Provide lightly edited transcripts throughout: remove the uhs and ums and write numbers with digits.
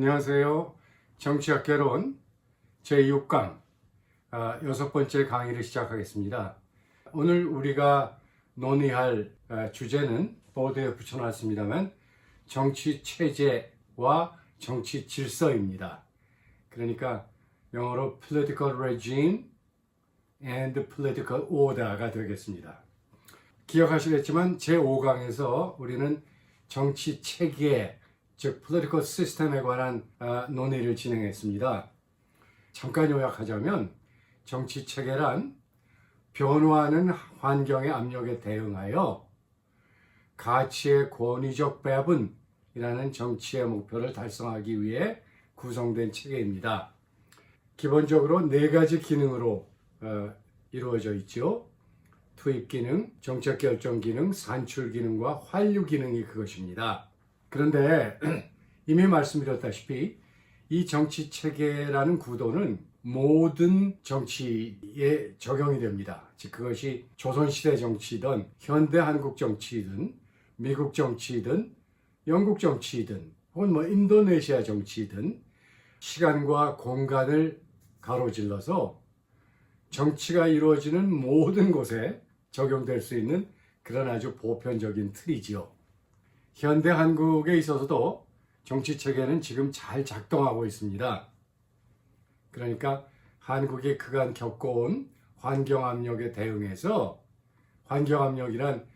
안녕하세요. 정치학 개론 제6강 6번째 강의를 시작하겠습니다. 오늘 우리가 논의할 주제는 보드에 붙여놨습니다만 정치 체제와 정치 질서입니다. 그러니까 영어로 political regime and political order가 되겠습니다. 기억하시겠지만 제5강에서 우리는 정치 체계, 즉 political system에 관한 논의를 진행했습니다. 잠깐 요약하자면 정치 체계란 변화하는 환경의 압력에 대응하여 가치의 권위적 배분이라는 정치의 목표를 달성하기 위해 구성된 체계입니다. 기본적으로 4가지 기능으로 이루어져 있죠. 투입 기능, 정책 결정 기능, 산출 기능과 환류 기능이 그것입니다. 그런데 이미 말씀드렸다시피 이 정치 체계라는 구도는 모든 정치에 적용이 됩니다. 즉 그것이 조선시대 정치든 현대 한국 정치든 미국 정치든 영국 정치든 혹은 인도네시아 정치든 시간과 공간을 가로질러서 정치가 이루어지는 모든 곳에 적용될 수 있는 그런 아주 보편적인 틀이지요. 현대 한국에 있어서도 정치 체계는 지금 잘 작동하고 있습니다. 그러니까 한국이 그간 겪어온 환경 압력에 대응해서 환경 압력이란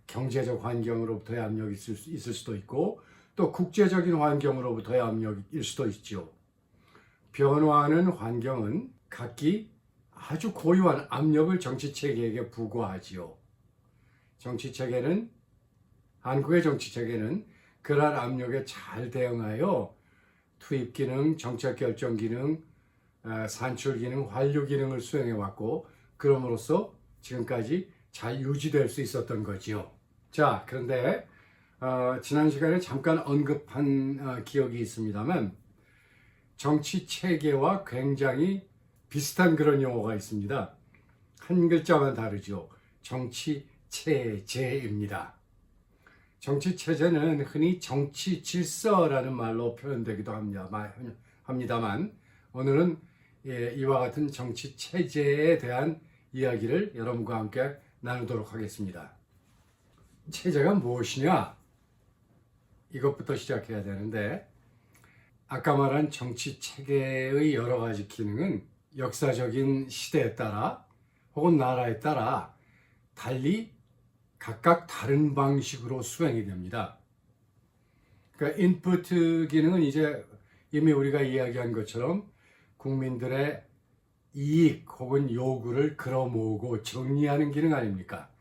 경제적 환경으로부터의 압력이 있을 수도 있고 또 국제적인 환경으로부터의 압력일 수도 있죠. 변화하는 환경은 각기 아주 고유한 압력을 정치 체계에게 부과하지요. 정치 체계는 한국의 정치 체계는 그러한 압력에 잘 대응하여 투입 기능, 정책 결정 기능, 산출 기능, 환류 기능을 수행해 왔고 그럼으로써 지금까지 잘 유지될 수 있었던 거지요. 자, 그런데 지난 시간에 잠깐 언급한 기억이 있습니다만 정치 체계와 굉장히 비슷한 그런 용어가 있습니다. 한 글자만 다르죠. 정치 체제입니다. 정치 체제는 흔히 정치 질서라는 말로 표현되기도 합니다만 오늘은 이와 같은 정치 체제에 대한 이야기를 여러분과 함께 나누도록 하겠습니다. 체제가 무엇이냐? 이것부터 시작해야 되는데 아까 말한 정치 체계의 여러 가지 기능은 역사적인 시대에 따라 혹은 나라에 따라 달리 각각 다른 방식으로 수행이 됩니다. 그러니까 인풋 기능은 이제 이미 우리가 이야기한 것처럼 국민들의 이익 혹은 요구를 끌어모으고 정리하는 기능 아닙니까?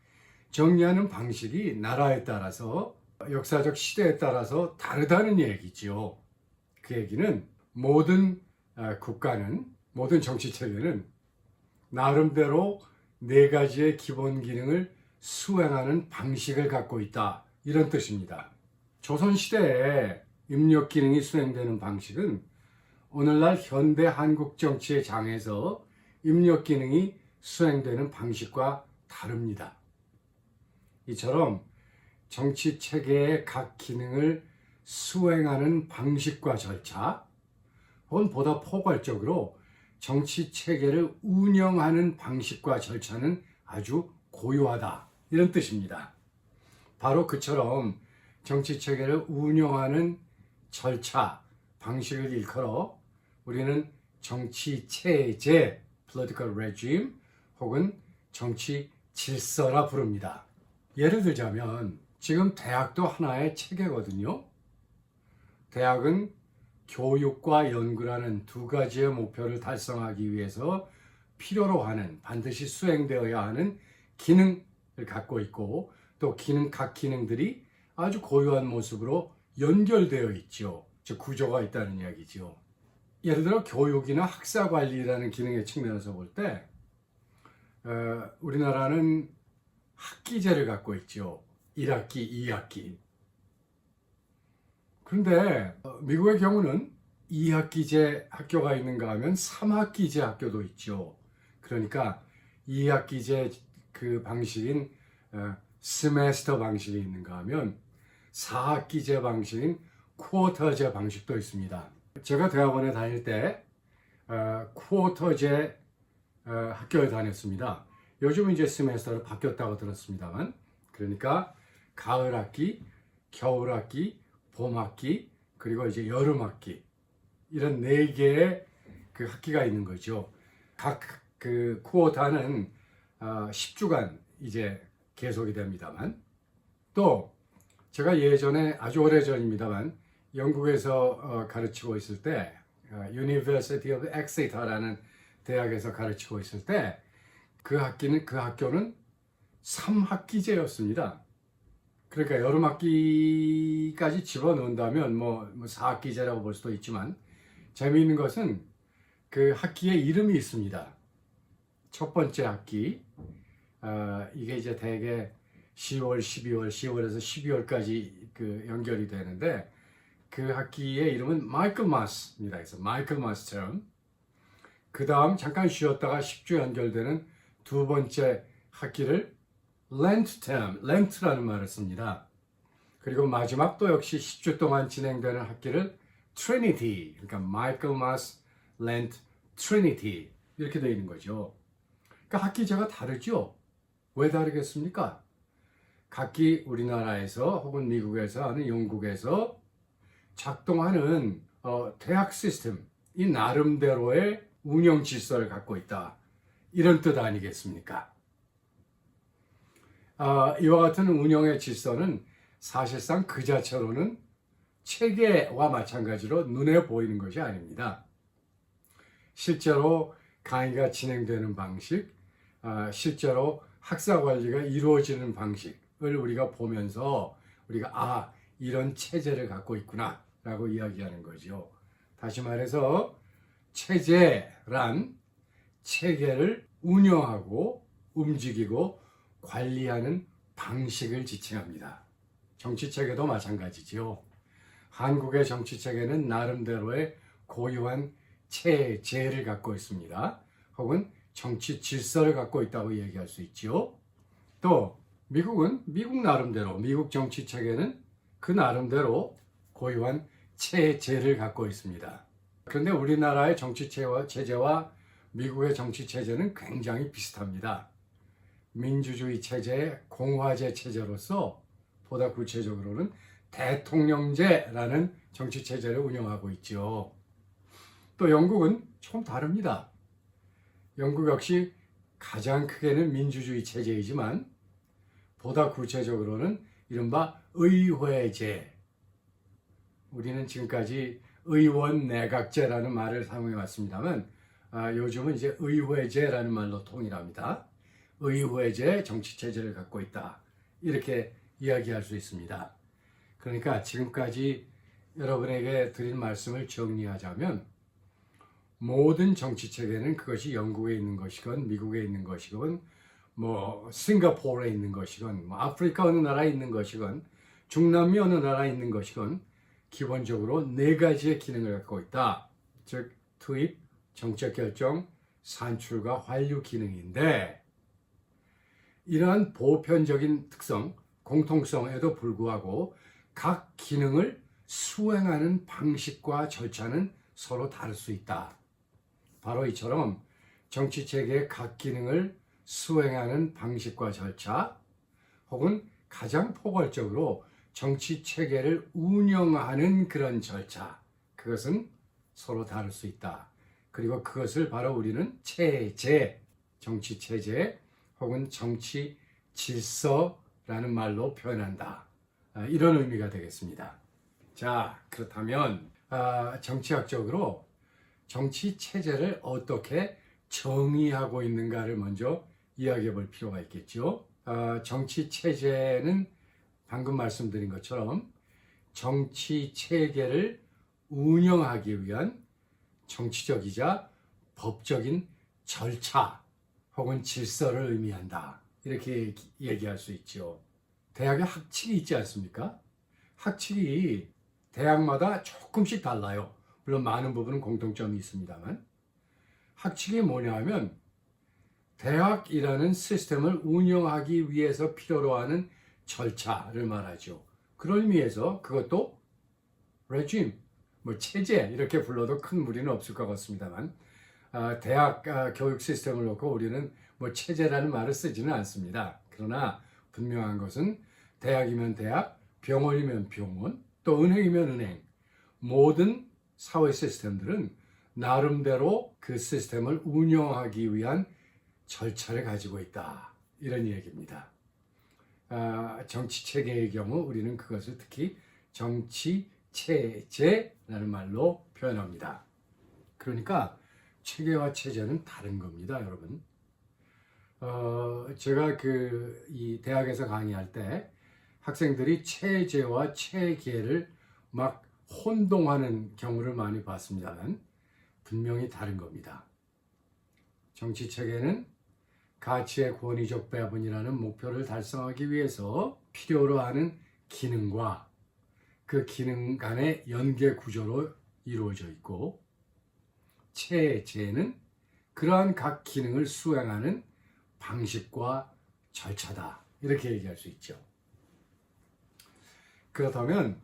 정리하는 방식이 나라에 따라서 역사적 시대에 따라서 다르다는 얘기지요. 그 얘기는 모든 국가는 모든 정치 체계는 나름대로 4가지의 기본 기능을 수행하는 방식을 갖고 있다. 이런 뜻입니다. 조선시대에 입력 기능이 수행되는 방식은 오늘날 현대 한국 정치의 장에서 입력 기능이 수행되는 방식과 다릅니다. 이처럼 정치 체계의 각 기능을 수행하는 방식과 절차, 혹은 보다 포괄적으로 정치 체계를 운영하는 방식과 절차는 아주 고유하다. 이런 뜻입니다. 바로 그처럼 정치 체계를 운영하는 절차, 방식을 일컬어 우리는 정치 체제, political regime 혹은 정치 질서라 부릅니다. 예를 들자면 지금 대학도 하나의 체계거든요. 대학은 교육과 연구라는 2가지의 목표를 달성하기 위해서 필요로 하는 반드시 수행되어야 하는 기능을 갖고 있고 또 각 기능들이 아주 고유한 모습으로 연결되어 있죠. 즉 구조가 있다는 이야기죠. 예를 들어 교육이나 학사관리라는 기능의 측면에서 볼 때 우리나라는 학기제를 갖고 있죠. 1학기, 2학기. 그런데 미국의 경우는 2학기제 학교가 있는가 하면 3학기제 학교도 있죠. 그러니까 2학기제 그 방식인 스메스터 방식이 있는가 하면 4학기제 방식인 쿼터제 방식도 있습니다. 제가 대학원에 다닐 때 쿼터제 학교에 다녔습니다. 요즘 이제 세메스터로 바뀌었다고 들었습니다만, 그러니까 가을 학기, 겨울 학기, 봄 학기, 그리고 이제 여름 학기, 이런 네 개의 그 학기가 있는 거죠. 각 그 쿼터는 10주간 이제 계속이 됩니다만, 또 제가 예전에 아주 오래전입니다만 영국에서 가르치고 있을 때 University of Exeter라는 대학에서 가르치고 있을 때 그 학교는 3학기제였습니다. 그러니까 여름 학기까지 집어넣는다면 뭐 4학기제라고 볼 수도 있지만, 재미있는 것은 그 학기에 이름이 있습니다. 첫 번째 학기, 이게 이제 대개 10월, 12월, 10월에서 12월까지 그 연결이 되는데, 그 학기의 이름은 마이클마스입니다. 그래서 마이클마스 term. 그 다음 잠깐 쉬었다가 10주 연결되는 두 번째 학기를 렌트 term, 렌트라는 말을 씁니다. 그리고 마지막 또 역시 10주 동안 진행되는 학기를 트리니티, 그러니까 마이클마스 렌트 트리니티, 이렇게 되어 있는 거죠. 그러니까 학기제가 다르죠. 왜 다르겠습니까? 각기 우리나라에서 혹은 미국에서 하는 영국에서 작동하는 대학 시스템, 이 나름대로의 운영 질서를 갖고 있다, 이런 뜻 아니겠습니까? 이와 같은 운영의 질서는 사실상 그 자체로는 체계와 마찬가지로 눈에 보이는 것이 아닙니다. 실제로 강의가 진행되는 방식, 실제로 학사 관리가 이루어지는 방식을 우리가 보면서 우리가 이런 체제를 갖고 있구나 라고 이야기하는 거죠. 다시 말해서 체제란 체계를 운영하고 움직이고 관리하는 방식을 지칭합니다. 정치체계도 마찬가지죠. 한국의 정치체계는 나름대로의 고유한 체제를 갖고 있습니다. 혹은 정치 질서를 갖고 있다고 얘기할 수 있죠. 또 미국은 미국 나름대로, 미국 정치체계는 그 나름대로 고유한 체제를 갖고 있습니다. 그런데 우리나라의 정치체제와 미국의 정치체제는 굉장히 비슷합니다. 민주주의 체제, 공화제 체제로서 보다 구체적으로는 대통령제라는 정치체제를 운영하고 있죠. 또 영국은 좀 다릅니다. 영국 역시 가장 크게는 민주주의 체제이지만 보다 구체적으로는 이른바 의회제, 우리는 지금까지 의원 내각제라는 말을 사용해 왔습니다만 요즘은 이제 의회제라는 말로 통일합니다. 의회제 정치체제를 갖고 있다, 이렇게 이야기할 수 있습니다. 그러니까 지금까지 여러분에게 드린 말씀을 정리하자면, 모든 정치체계는 그것이 영국에 있는 것이건 미국에 있는 것이건 싱가포르에 있는 것이건 아프리카 어느 나라에 있는 것이건 중남미 어느 나라에 있는 것이건 기본적으로 네 가지의 기능을 갖고 있다. 즉 투입, 정책 결정, 산출과 환류 기능인데, 이러한 보편적인 특성, 공통성에도 불구하고 각 기능을 수행하는 방식과 절차는 서로 다를 수 있다. 바로 이처럼 정치체계의 각 기능을 수행하는 방식과 절차, 혹은 가장 포괄적으로 정치체계를 운영하는 그런 절차, 그것은 서로 다를 수 있다. 그리고 그것을 바로 우리는 체제, 정치체제 혹은 정치 질서라는 말로 표현한다, 이런 의미가 되겠습니다. 자, 그렇다면 정치학적으로 정치 체제를 어떻게 정의하고 있는가를 먼저 이야기해 볼 필요가 있겠죠. 정치 체제는 방금 말씀드린 것처럼 정치 체계를 운영하기 위한 정치적이자 법적인 절차 혹은 질서를 의미한다, 이렇게 얘기할 수 있죠. 대학에 학칙이 있지 않습니까? 학칙이 대학마다 조금씩 달라요. 물론 많은 부분은 공통점이 있습니다만, 학칙이 뭐냐 하면 대학이라는 시스템을 운영하기 위해서 필요로 하는 절차를 말하죠. 그런 의미에서 그것도 regime, 뭐 체제 이렇게 불러도 큰 무리는 없을 것 같습니다만 대학 교육 시스템을 놓고 우리는 뭐 체제라는 말을 쓰지는 않습니다. 그러나 분명한 것은 대학이면 대학, 병원이면 병원, 또 은행이면 은행, 모든 사회 시스템들은 나름대로 그 시스템을 운영하기 위한 절차를 가지고 있다. 이런 얘기입니다. 정치 체계의 경우 우리는 그것을 특히 정치 체제라는 말로 표현합니다. 그러니까 체계와 체제는 다른 겁니다, 여러분. 제가 이 대학에서 강의할 때 학생들이 체제와 체계를 막 혼동하는 경우를 많이 봤습니다만 분명히 다른 겁니다. 정치 체계는 가치의 권위적 배분이라는 목표를 달성하기 위해서 필요로 하는 기능과 그 기능 간의 연계 구조로 이루어져 있고, 체제는 그러한 각 기능을 수행하는 방식과 절차다. 이렇게 얘기할 수 있죠. 그렇다면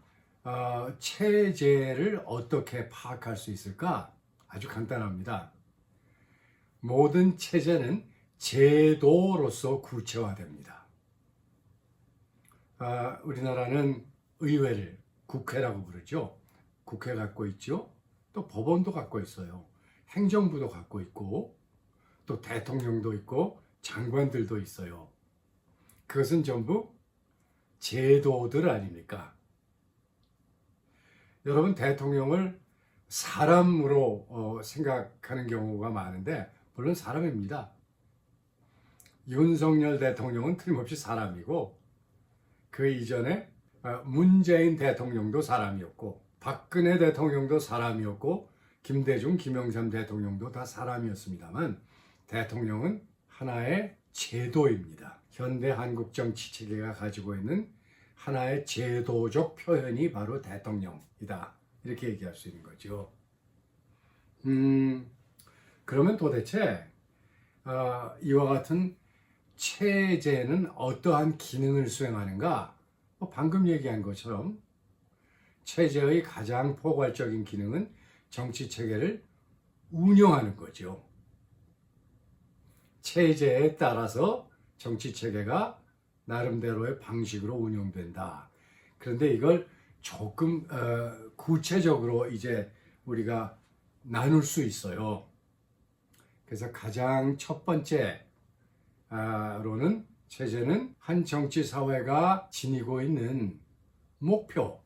체제를 어떻게 파악할 수 있을까? 아주 간단합니다. 모든 체제는 제도로서 구체화됩니다. 우리나라는 의회를 국회라고 부르죠. 국회 갖고 있죠. 또 법원도 갖고 있어요. 행정부도 갖고 있고 또 대통령도 있고 장관들도 있어요. 그것은 전부 제도들 아닙니까? 여러분, 대통령을 사람으로 생각하는 경우가 많은데 물론 사람입니다. 윤석열 대통령은 틀림없이 사람이고, 그 이전에 문재인 대통령도 사람이었고, 박근혜 대통령도 사람이었고, 김대중, 김영삼 대통령도 다 사람이었습니다만 대통령은 하나의 제도입니다. 현대 한국 정치 체계가 가지고 있는 하나의 제도적 표현이 바로 대통령이다. 이렇게 얘기할 수 있는 거죠. 그러면 도대체 이와 같은 체제는 어떠한 기능을 수행하는가? 방금 얘기한 것처럼 체제의 가장 포괄적인 기능은 정치 체계를 운영하는 거죠. 체제에 따라서 정치 체계가 나름대로의 방식으로 운영된다. 그런데 이걸 조금 구체적으로 이제 우리가 나눌 수 있어요. 그래서 가장 첫 번째로는 체제는 한 정치 사회가 지니고 있는 목표,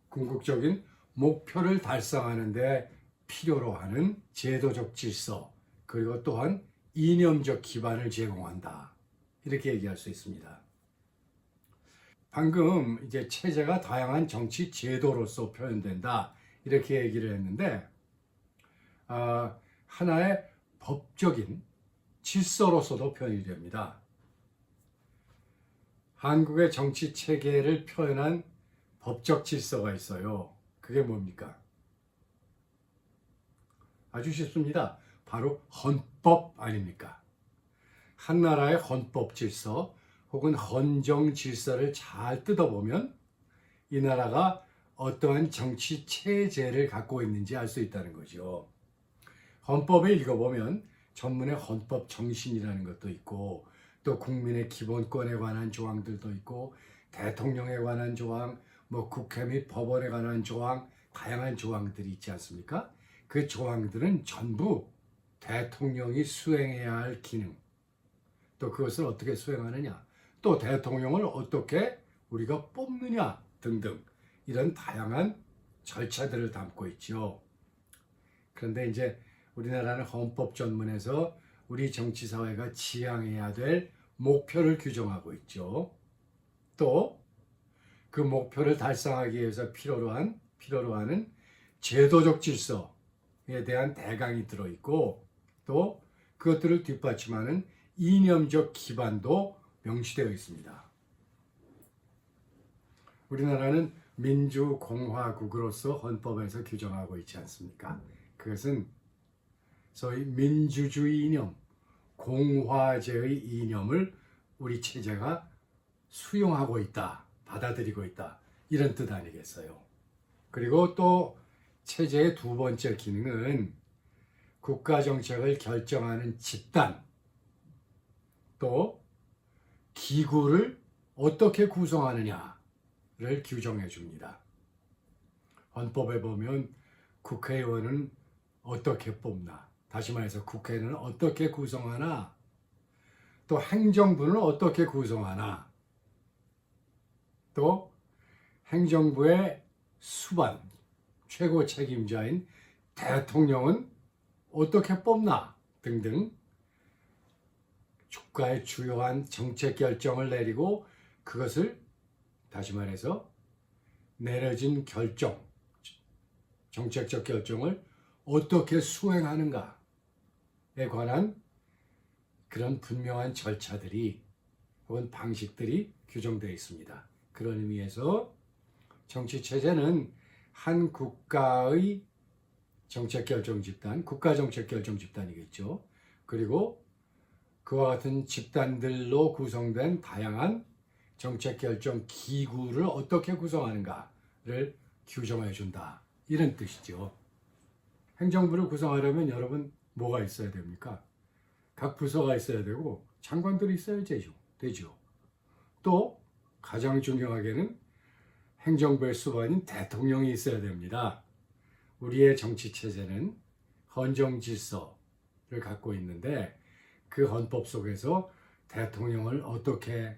궁극적인 목표를 달성하는 데 필요로 하는 제도적 질서, 그리고 또한 이념적 기반을 제공한다. 이렇게 얘기할 수 있습니다. 방금 이제 체제가 다양한 정치 제도로서 표현된다. 이렇게 얘기를 했는데, 하나의 법적인 질서로서도 표현이 됩니다. 한국의 정치 체계를 표현한 법적 질서가 있어요. 그게 뭡니까? 아주 쉽습니다. 바로 헌법 아닙니까? 한 나라의 헌법 질서 혹은 헌정 질서를 잘 뜯어보면 이 나라가 어떠한 정치 체제를 갖고 있는지 알 수 있다는 거죠. 헌법을 읽어보면 전문의 헌법 정신이라는 것도 있고, 또 국민의 기본권에 관한 조항들도 있고, 대통령에 관한 조항, 국회 및 법원에 관한 조항, 다양한 조항들이 있지 않습니까? 그 조항들은 전부 대통령이 수행해야 할 기능, 또 그것을 어떻게 수행하느냐, 또 대통령을 어떻게 우리가 뽑느냐 등등 이런 다양한 절차들을 담고 있죠. 그런데 이제 우리나라는 헌법 전문에서 우리 정치사회가 지향해야 될 목표를 규정하고 있죠. 또 그 목표를 달성하기 위해서 필요로 하는 제도적 질서에 대한 대강이 들어있고, 또 그것들을 뒷받침하는 이념적 기반도 명시되어 있습니다. 우리나라는 민주공화국으로서 헌법에서 규정하고 있지 않습니까? 그것은 소위 민주주의 이념, 공화제의 이념을 우리 체제가 수용하고 있다, 받아들이고 있다, 이런 뜻 아니겠어요? 그리고 또 체제의 두 번째 기능은 국가 정책을 결정하는 집단, 또 기구를 어떻게 구성하느냐를 규정해 줍니다. 헌법에 보면 국회의원은 어떻게 뽑나, 다시 말해서 국회는 어떻게 구성하나, 또 행정부는 어떻게 구성하나, 또 행정부의 수반, 최고 책임자인 대통령은 어떻게 뽑나 등등 국가의 주요한 정책 결정을 내리고 그것을 다시 말해서 내려진 결정, 정책적 결정을 어떻게 수행하는가에 관한 그런 분명한 절차들이 혹은 방식들이 규정되어 있습니다. 그런 의미에서 정치체제는 한 국가의 정책결정 집단, 국가정책결정 집단이겠죠. 그리고 그와 같은 집단들로 구성된 다양한 정책결정 기구를 어떻게 구성하는가를 규정해 준다. 이런 뜻이죠. 행정부를 구성하려면 여러분 뭐가 있어야 됩니까? 각 부서가 있어야 되고 장관들이 있어야 되죠. 또 가장 중요하게는 행정부의 수반인 대통령이 있어야 됩니다. 우리의 정치 체제는 헌정 질서를 갖고 있는데 그 헌법 속에서 대통령을 어떻게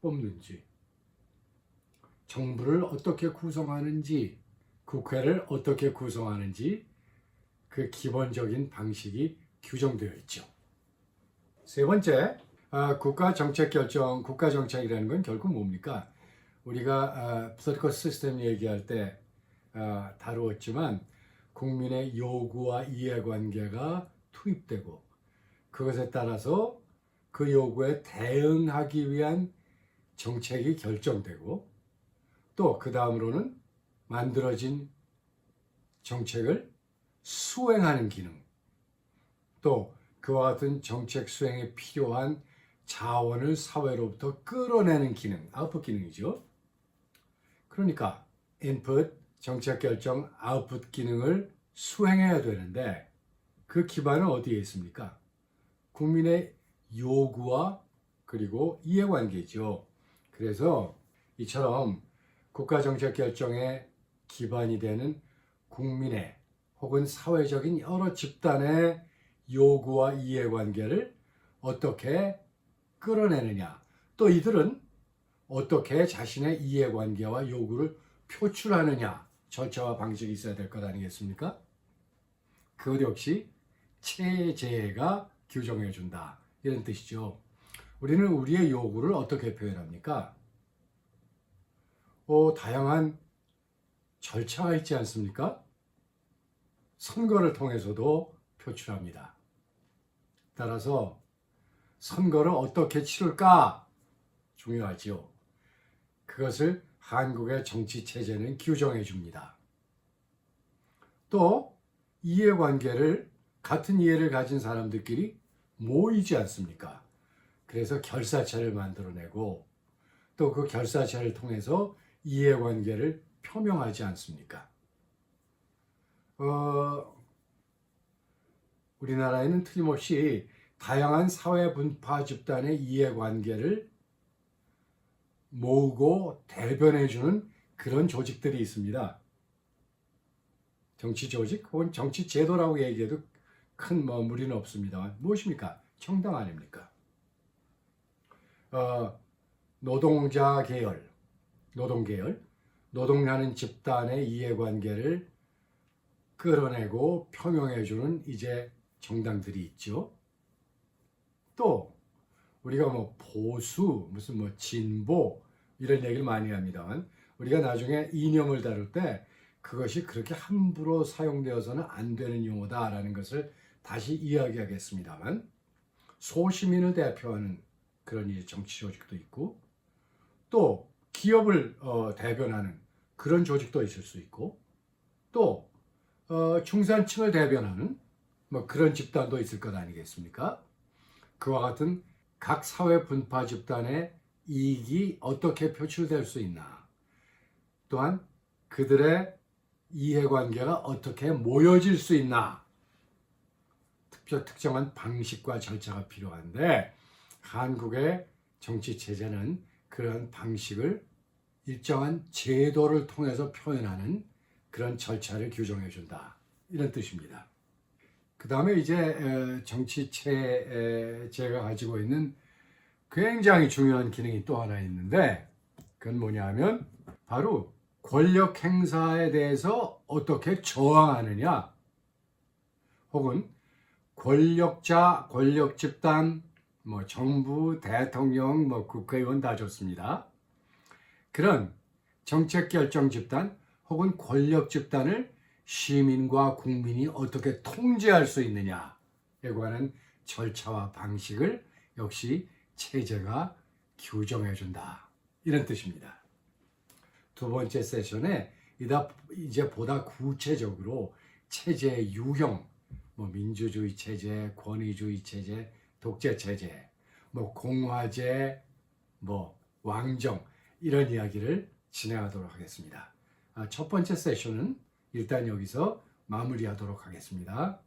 뽑는지, 정부를 어떻게 구성하는지, 국회를 어떻게 구성하는지 그 기본적인 방식이 규정되어 있죠. 세 번째, 국가 정책이라는 건 결국 뭡니까? 우리가 political system 얘기할 때 다루었지만 국민의 요구와 이해관계가 투입되고 그것에 따라서 그 요구에 대응하기 위한 정책이 결정되고 또 그 다음으로는 만들어진 정책을 수행하는 기능, 또 그와 같은 정책 수행에 필요한 자원을 사회로부터 끌어내는 기능, 아웃풋 기능이죠. 그러니까 인풋, 정책 결정, 아웃풋 기능을 수행해야 되는데 그 기반은 어디에 있습니까? 국민의 요구와 그리고 이해관계죠. 그래서 이처럼 국가정책 결정의 기반이 되는 국민의 혹은 사회적인 여러 집단의 요구와 이해관계를 어떻게 끌어내느냐, 또 이들은 어떻게 자신의 이해관계와 요구를 표출하느냐, 절차와 방식이 있어야 될 것 아니겠습니까? 그것 역시 체제가 규정해 준다, 이런 뜻이죠. 우리는 우리의 요구를 어떻게 표현합니까? 다양한 절차가 있지 않습니까? 선거를 통해서도 표출합니다. 따라서 선거를 어떻게 치룰까 중요하지요. 그것을 한국의 정치 체제는 규정해 줍니다. 또 이해관계를 같은 이해를 가진 사람들끼리 모이지 않습니까? 그래서 결사체를 만들어내고 또 그 결사체를 통해서 이해관계를 표명하지 않습니까? 우리나라에는 틀림없이 다양한 사회 분파 집단의 이해관계를 모으고 대변해주는 그런 조직들이 있습니다. 정치 조직 혹은 정치 제도라고 얘기해도 큰 무리는 없습니다만 무엇입니까? 정당 아닙니까? 노동자 계열, 노동하는 집단의 이해관계를 끌어내고 표명해주는 이제 정당들이 있죠. 또 우리가 보수, 무슨 진보 이런 얘기를 많이 합니다만 우리가 나중에 이념을 다룰 때 그것이 그렇게 함부로 사용되어서는 안 되는 용어다라는 것을 다시 이야기하겠습니다만 소시민을 대표하는 그런 이제 정치 조직도 있고 또 기업을 대변하는 그런 조직도 있을 수 있고 또 중산층을 대변하는 그런 집단도 있을 것 아니겠습니까? 그와 같은 각 사회 분파 집단의 이익이 어떻게 표출될 수 있나, 또한 그들의 이해관계가 어떻게 모여질 수 있나, 특정한 방식과 절차가 필요한데 한국의 정치 체제는 그런 방식을 일정한 제도를 통해서 표현하는 그런 절차를 규정해 준다, 이런 뜻입니다. 그 다음에 이제 정치 체제가 가지고 있는 굉장히 중요한 기능이 또 하나 있는데, 그건 뭐냐 하면 바로 권력 행사에 대해서 어떻게 저항하느냐, 혹은 권력자, 권력 집단, 뭐 정부, 대통령, 뭐 국회의원 다 좋습니다. 그런 정책 결정 집단 혹은 권력 집단을 시민과 국민이 어떻게 통제할 수 있느냐에 관한 절차와 방식을 역시 체제가 규정해 준다, 이런 뜻입니다. 두 번째 세션에 이제 보다 구체적으로 체제의 유형, 뭐 민주주의 체제, 권위주의 체제, 독재 체제, 뭐 공화제, 뭐 왕정, 이런 이야기를 진행하도록 하겠습니다. 첫 번째 세션은 일단 여기서 마무리하도록 하겠습니다.